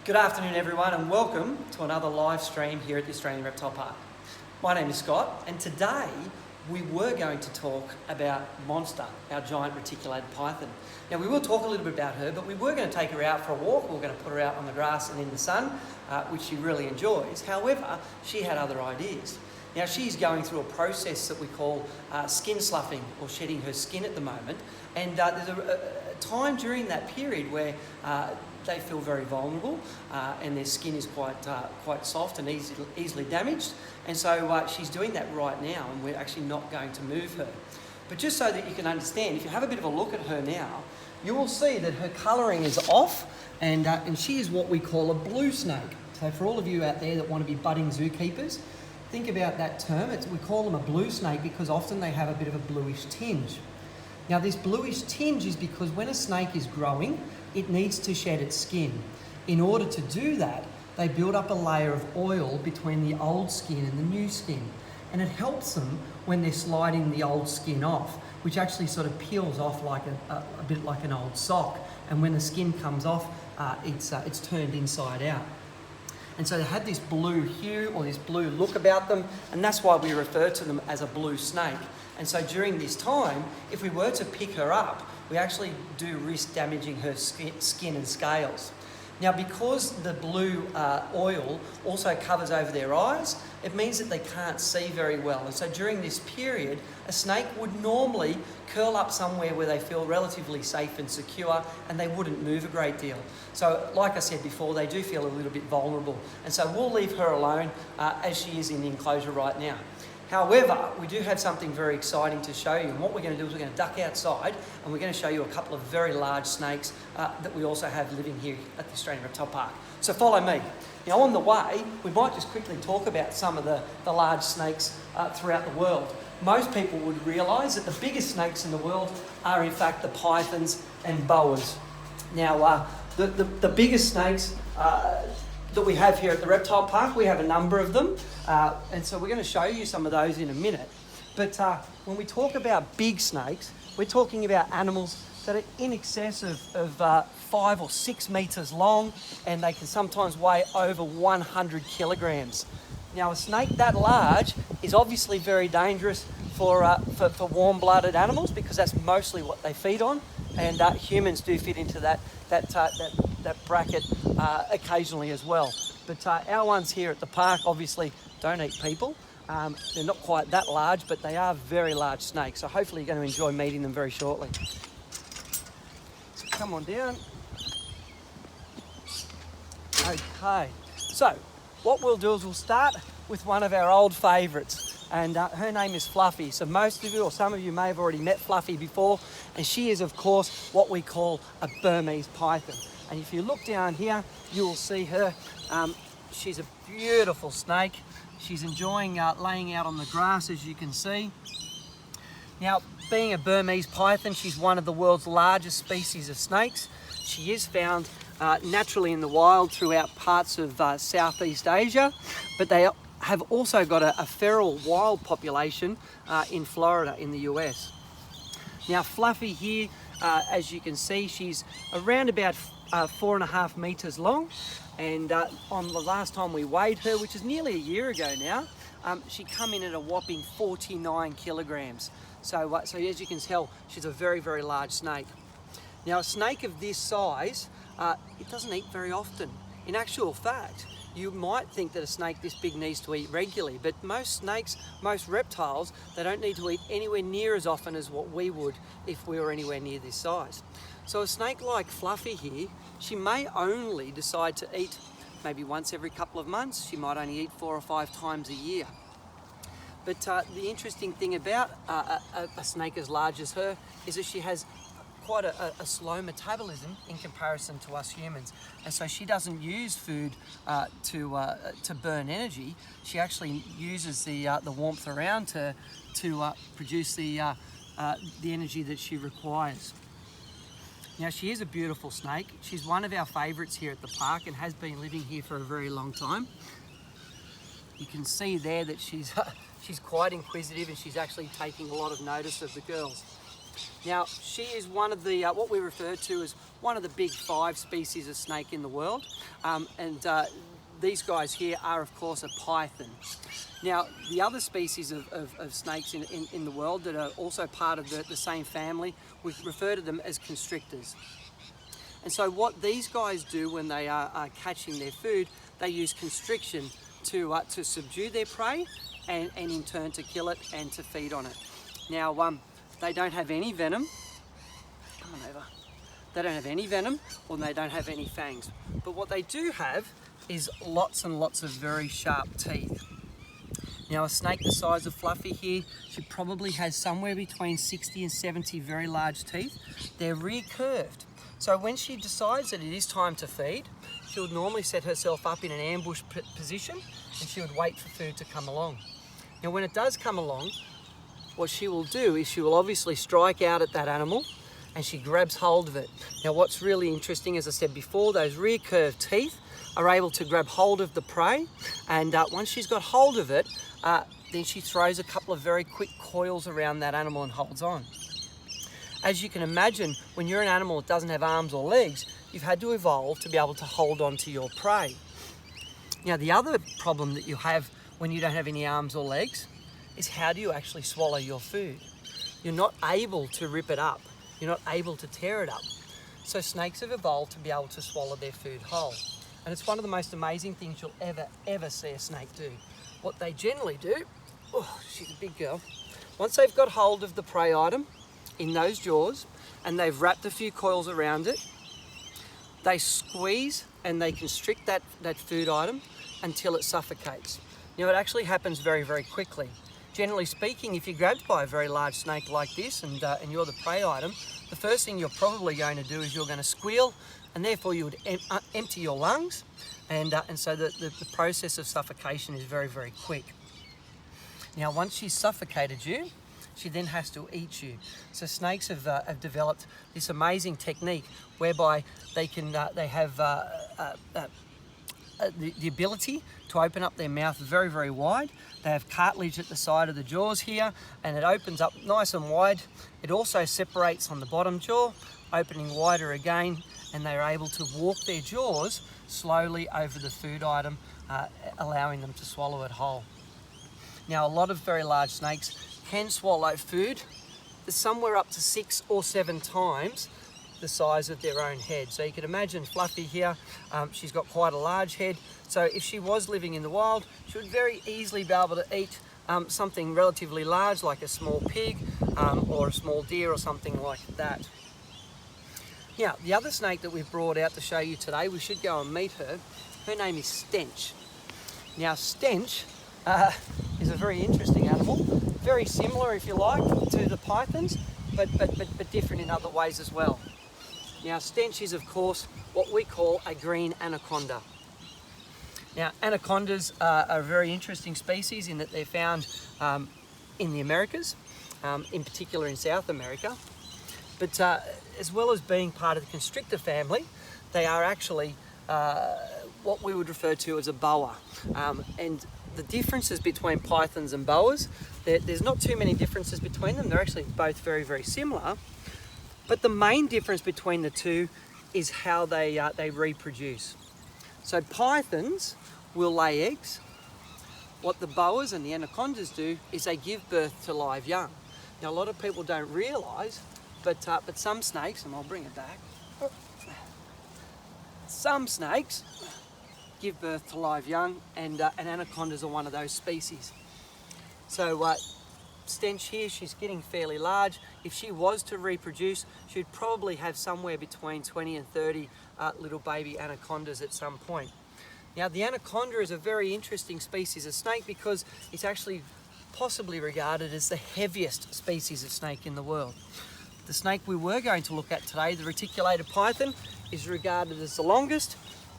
Good afternoon everyone and welcome to another live stream here at the Australian Reptile Park. My name is Scott and today we were going to talk about Monster, our giant reticulated python. Now we will talk a little bit about her, but we were going to take her out for a walk. We were going to put her out on the grass and in the sun, which she really enjoys. However, she had other ideas. Now she's going through a process that we call skin sloughing, or shedding her skin at the moment, and there's a time during that period where they feel very vulnerable and their skin is quite soft and easily damaged, and so she's doing that right now, and we're actually not going to move her. But just so that you can understand, if you have a bit of a look at her now, you will see that her colouring is off, and she is what we call a blue snake. So for all of you out there that want to be budding zookeepers, think about that term. We call them a blue snake because often they have a bit of a bluish tinge. Now this bluish tinge is because when a snake is growing, it needs to shed its skin. In order to do that, they build up a layer of oil between the old skin and the new skin. And it helps them when they're sliding the old skin off, which actually sort of peels off like a bit like an old sock. And when the skin comes off, it's turned inside out. And so they had this blue hue or this blue look about them, and that's why we refer to them as a blue snake. And so during this time, if we were to pick her up, we actually do risk damaging her skin and scales. Now, because the blue oil also covers over their eyes, it means that they can't see very well. And so during this period, a snake would normally curl up somewhere where they feel relatively safe and secure, and they wouldn't move a great deal. So like I said before, they do feel a little bit vulnerable. And so we'll leave her alone as she is in the enclosure right now. However, we do have something very exciting to show you, and what we're going to do is we're going to duck outside and we're going to show you a couple of very large snakes that we also have living here at the Australian Reptile Park. So follow me. Now on the way, we might just quickly talk about some of the large snakes throughout the world. Most people would realise that the biggest snakes in the world are in fact the pythons and boas. Now the biggest snakes that we have here at the Reptile Park, we have a number of them, and so we're going to show you some of those in a minute. But when we talk about big snakes, we're talking about animals that are in excess of 5 or 6 metres long, and they can sometimes weigh over 100 kilograms. Now a snake that large is obviously very dangerous for warm-blooded animals, because that's mostly what they feed on, and humans do fit into that bracket occasionally as well. But our ones here at the park obviously don't eat people. They're not quite that large, but they are very large snakes. So hopefully you're going to enjoy meeting them very shortly. So come on down. Okay, so what we'll do is we'll start with one of our old favourites, and her name is Fluffy. So most of you, or some of you, may have already met Fluffy before, and she is of course what we call a Burmese python. And if you look down here, you will see her. She's a beautiful snake. She's enjoying laying out on the grass, as you can see. Now, being a Burmese python, she's one of the world's largest species of snakes. She is found naturally in the wild throughout parts of Southeast Asia, but they have also got a feral wild population in Florida in the US. Now Fluffy here, as you can see, she's around about 4.5 metres long, and on the last time we weighed her, which is nearly a year ago now, she come in at a whopping 49 kilograms. So as you can tell, she's a very, very large snake. Now a snake of this size, it doesn't eat very often. In actual fact, you might think that a snake this big needs to eat regularly, but most snakes, most reptiles, they don't need to eat anywhere near as often as what we would if we were anywhere near this size. So a snake like Fluffy here, she may only decide to eat maybe once every couple of months. She might only eat 4 or 5 times a year. But the interesting thing about a snake as large as her is that she has quite a slow metabolism in comparison to us humans, and so she doesn't use food to burn energy. She actually uses the warmth around to produce the energy that she requires. Now she is a beautiful snake. She's one of our favourites here at the park and has been living here for a very long time. You can see there that she's quite inquisitive, and she's actually taking a lot of notice of the girls. Now, she is one of the what we refer to as one of the big 5 species of snake in the world. These guys here are, of course, a python. Now, the other species of snakes in the world that are also part of the same family, we refer to them as constrictors. And so what these guys do when they are catching their food, they use constriction to subdue their prey and in turn to kill it and to feed on it. Now, they don't have any venom. Come on over. They don't have any venom, or they don't have any fangs. But what they do have is lots and lots of very sharp teeth. Now, a snake the size of Fluffy here, she probably has somewhere between 60 and 70 very large teeth. They're recurved. So when she decides that it is time to feed, she would normally set herself up in an ambush position and she would wait for food to come along. Now, when it does come along, what she will do is she will obviously strike out at that animal and she grabs hold of it. Now, what's really interesting, as I said before, those recurved teeth are able to grab hold of the prey, and once she's got hold of it, then she throws a couple of very quick coils around that animal and holds on. As you can imagine, when you're an animal that doesn't have arms or legs, you've had to evolve to be able to hold on to your prey. Now, the other problem that you have when you don't have any arms or legs is how do you actually swallow your food? You're not able to rip it up. You're not able to tear it up. So snakes have evolved to be able to swallow their food whole. And it's one of the most amazing things you'll ever see a snake do. What they generally do, oh, she's a big girl. Once they've got hold of the prey item in those jaws and they've wrapped a few coils around it, they squeeze and they constrict that food item until it suffocates. Now, it actually happens very, very quickly. Generally speaking, if you're grabbed by a very large snake like this and you're the prey item, the first thing you're probably going to do is you're going to squeal, and therefore you would empty your lungs, and so the process of suffocation is very, very quick. Now, once she's suffocated you, she then has to eat you. So snakes have developed this amazing technique whereby they have the ability to open up their mouth very, very wide. They have cartilage at the side of the jaws here, and it opens up nice and wide. It also separates on the bottom jaw, opening wider again, and they're able to walk their jaws slowly over the food item, allowing them to swallow it whole. Now, a lot of very large snakes can swallow food somewhere up to 6 or 7 times the size of their own head. So you can imagine Fluffy here, she's got quite a large head. So if she was living in the wild, she would very easily be able to eat something relatively large like a small pig or a small deer or something like that. Now, the other snake that we've brought out to show you today, we should go and meet her. Her name is Stench. Now, Stench is a very interesting animal, very similar, if you like, to the pythons, but different in other ways as well. Now, Stench is, of course, what we call a green anaconda. Now, anacondas are a very interesting species in that they're found in the Americas, in particular in South America. But as well as being part of the constrictor family, they are actually what we would refer to as a boa. And the differences between pythons and boas, there's not too many differences between them. They're actually both very, very similar. But the main difference between the two is how they reproduce. So pythons will lay eggs. What the boas and the anacondas do is they give birth to live young. Now, a lot of people don't realise, but some snakes, and I'll bring it back, some snakes give birth to live young, and anacondas are one of those species. So Stench here, she's getting fairly large. If she was to reproduce, she'd probably have somewhere between 20 and 30 little baby anacondas at some point. Now, the anaconda is a very interesting species of snake because it's actually possibly regarded as the heaviest species of snake in the world. The snake we were going to look at today, the reticulated python, is regarded as the longest,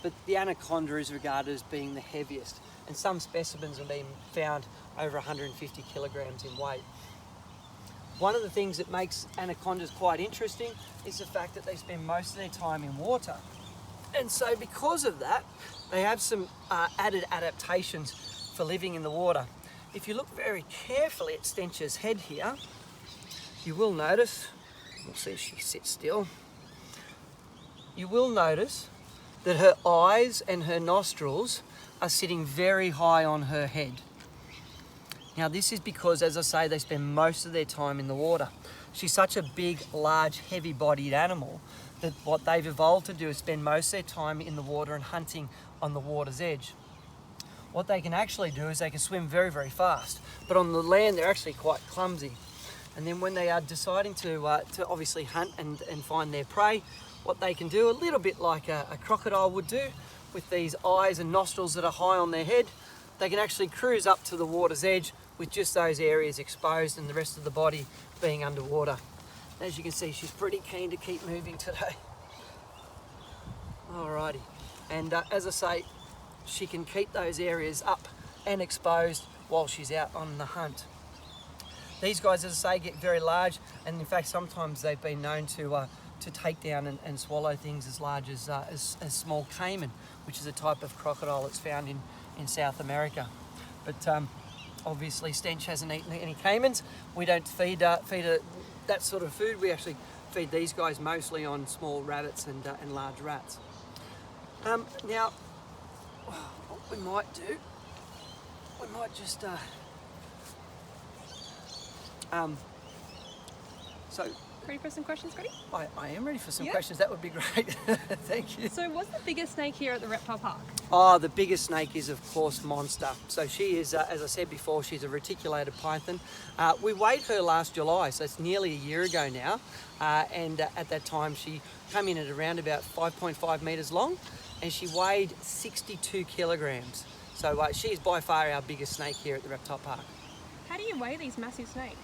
but the anaconda is regarded as being the heaviest. And some specimens have been found over 150 kilograms in weight. One of the things that makes anacondas quite interesting is the fact that they spend most of their time in water. And so because of that, they have some added adaptations for living in the water. If you look very carefully at Stench's head here, you will notice, we'll see if she sits still, you will notice that her eyes and her nostrils are sitting very high on her head. Now this is because, as I say, they spend most of their time in the water. She's such a big, large, heavy-bodied animal that what they've evolved to do is spend most of their time in the water and hunting on the water's edge. What they can actually do is they can swim very, very fast, but on the land they're actually quite clumsy. And then when they are deciding to obviously hunt and find their prey, what they can do, a little bit like a crocodile would do, with these eyes and nostrils that are high on their head, they can actually cruise up to the water's edge with just those areas exposed and the rest of the body being underwater. As you can see, she's pretty keen to keep moving today. Alrighty, and as I say, she can keep those areas up and exposed while she's out on the hunt. These guys, as I say, get very large, and in fact sometimes they've been known to take down and swallow things as large as small caiman, which is a type of crocodile that's found in South America. But obviously Stench hasn't eaten any caimans. We don't feed that sort of food. We actually feed these guys mostly on small rabbits and large rats. Now, what we might do, we might just so Ready for some questions, Scotty? I am ready for some questions. That would be great. Thank you. So what's the biggest snake here at the reptile park? Oh, the biggest snake is, of course, Monster. So she is, as I said before, she's a reticulated python. We weighed her last July, so it's nearly a year ago now. And at that time, she came in at around about 5.5 metres long, and she weighed 62 kilograms. So she's by far our biggest snake here at the reptile park. How do you weigh these massive snakes?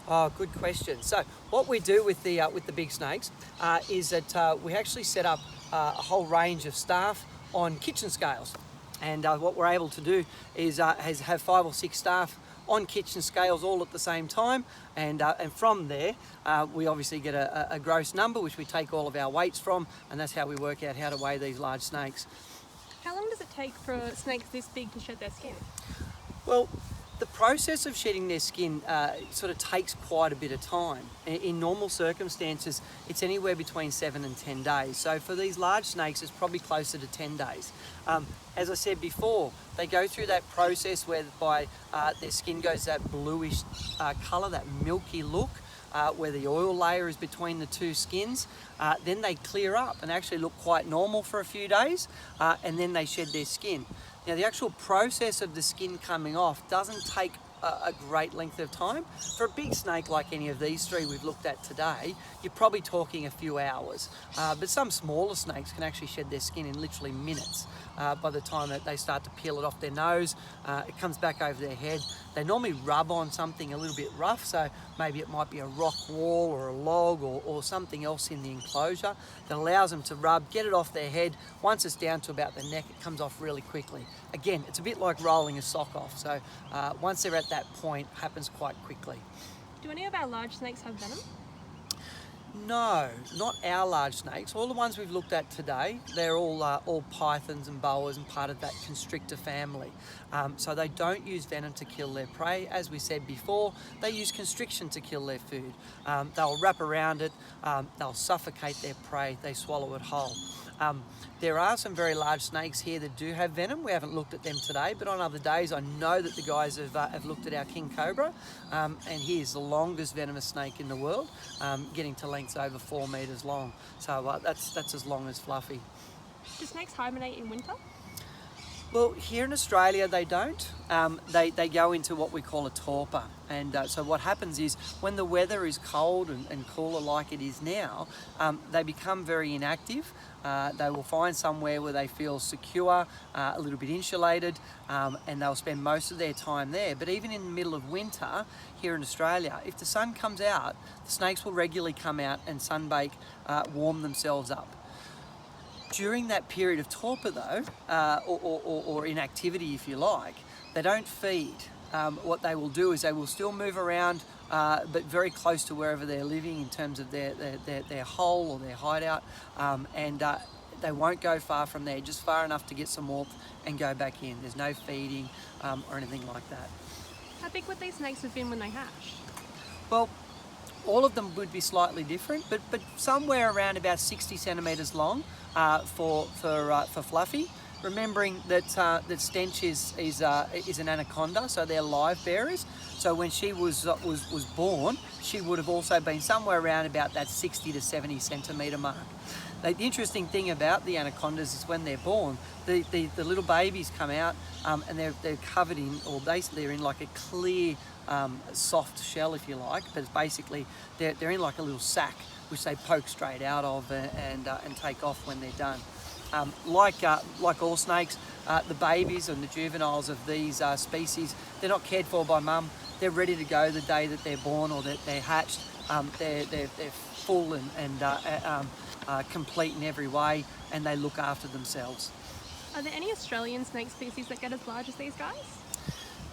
Oh, good question. So what we do with the big snakes is that we actually set up a whole range of staff on kitchen scales, and what we're able to do is have 5 or 6 staff on kitchen scales all at the same time, and from there we obviously get a gross number which we take all of our weights from, and that's how we work out how to weigh these large snakes. How long does it take for snakes this big to shed their skin? Well, the process of shedding their skin sort of takes quite a bit of time. In normal circumstances, it's anywhere between 7 and 10 days. So for these large snakes, it's probably closer to 10 days. As I said before, they go through that process whereby their skin goes that bluish colour, that milky look, where the oil layer is between the two skins. Then they clear up and actually look quite normal for a few days, and then they shed their skin. Now, the actual process of the skin coming off doesn't take a great length of time. For a big snake like any of these three we've looked at today, you're probably talking a few hours. But some smaller snakes can actually shed their skin in literally minutes. By the time that they start to peel it off their nose, it comes back over their head. They normally rub on something a little bit rough, so maybe it might be a rock wall or a log or something else in the enclosure that allows them to rub, get it off their head. Once it's down to about the neck, it comes off really quickly. Again, it's a bit like rolling a sock off, so once they're at that point, it happens quite quickly. Do any of our large snakes have venom? No, not our large snakes. All the ones we've looked at today, they're all pythons and boas and part of that constrictor family. So they don't use venom to kill their prey. As we said before, they use constriction to kill their food. They'll wrap around it, they'll suffocate their prey, they swallow it whole. There are some very large snakes here that do have venom. We haven't looked at them today, but on other days I know that the guys have looked at our king cobra, and he's the longest venomous snake in the world, getting to lengths over 4 metres long. So that's as long as Fluffy. Do snakes hibernate in winter? Well, here in Australia they don't. They go into what we call a torpor, and so what happens is when the weather is cold and cooler like it is now, they become very inactive. They will find somewhere where they feel secure, a little bit insulated, and they'll spend most of their time there. But even in the middle of winter here in Australia, if the sun comes out, the snakes will regularly come out and sunbake, warm themselves up. During that period of torpor though, or inactivity if you like, they don't feed. What they will do is they will still move around, but very close to wherever they're living in terms of their hole or their hideout, and they won't go far from there, just far enough to get some warmth and go back in. There's no feeding or anything like that. How big would these snakes have been when they hatched? Well, All of them would be slightly different, but somewhere around about 60 centimetres long for Fluffy. Remembering that Stench is an anaconda, so they're live bearers. So when she was born, she would have also been somewhere around about that 60 to 70 centimetre mark. The interesting thing about the anacondas is when they're born, the little babies come out and they're covered in, or they're in like a clear soft shell, if you like, but it's basically they're in like a little sack which they poke straight out of and take off when they're done. Like all snakes, the babies and the juveniles of these species, they're not cared for by mum. They're ready to go the day that they're born or that they're hatched. They're full and complete in every way, and they look after themselves. Are there any Australian snake species that get as large as these guys?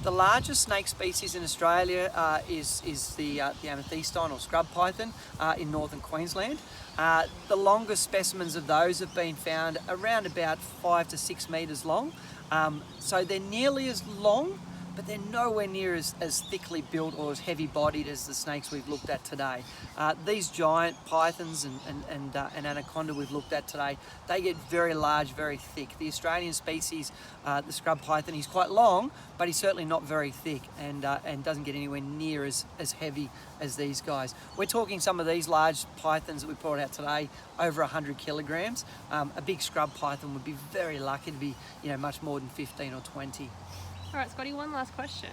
The largest snake species in Australia is the amethystine or scrub python in northern Queensland. The longest specimens of those have been found around about 5 to 6 metres long. So they're nearly as long, but they're nowhere near as thickly built or as heavy bodied as the snakes we've looked at today. These giant pythons and anaconda we've looked at today, they get very large, very thick. The Australian species, the scrub python, he's quite long, but he's certainly not very thick and doesn't get anywhere near as heavy as these guys. We're talking some of these large pythons that we brought out today, over 100 kilograms. A big scrub python would be very lucky to be, much more than 15 or 20. All right, Scotty, one last question.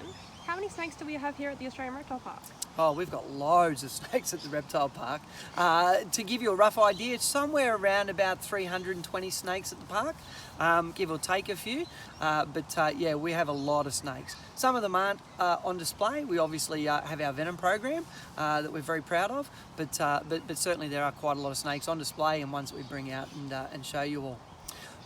How many snakes do we have here at the Australian Reptile Park? Oh, we've got loads of snakes at the reptile park. To give you a rough idea, it's somewhere around about 320 snakes at the park, give or take a few. Yeah, we have a lot of snakes. Some of them aren't on display. We obviously have our venom program that we're very proud of, but certainly there are quite a lot of snakes on display and ones that we bring out and show you all.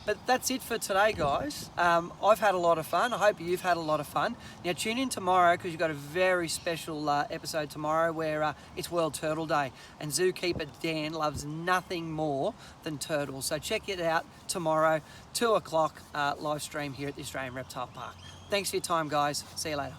But that's it for today, guys. I've had a lot of fun. I hope you've had a lot of fun. Now tune in tomorrow because you've got a very special episode tomorrow where it's World Turtle Day and zookeeper Dan loves nothing more than turtles. So check it out tomorrow, 2 o'clock live stream here at the Australian Reptile Park. Thanks for your time, guys. See you later.